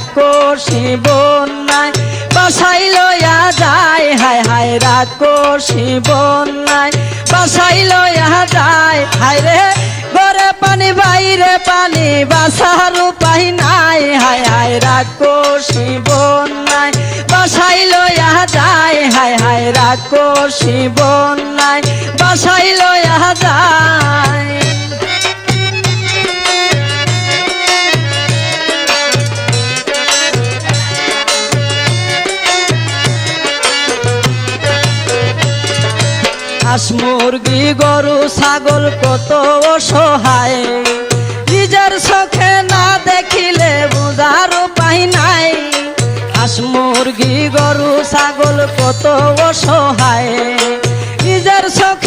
রাক্ষসী বন্যায় বাসাই লইয়া যায়, হায় হায় রাক্ষসী বন্যায় বাসাই লইয়া যায়। হায় রে ঘরে পানি বাইরে পানি বাসার উপায় নাই, হায় হায় রাক্ষসী বন্যায় বাসাই লইয়া যায়, হায় হায় রাক্ষসী বন্যায় বাসাই লইয়া যায়। হাঁস মুরগি গরু ছাগল কত অসহায়, নিজের চোখে না দেখিলে বুঝার উপায় নাই। হাঁস মুরগি গরু ছাগল কত অসহায়, নিজের চোখে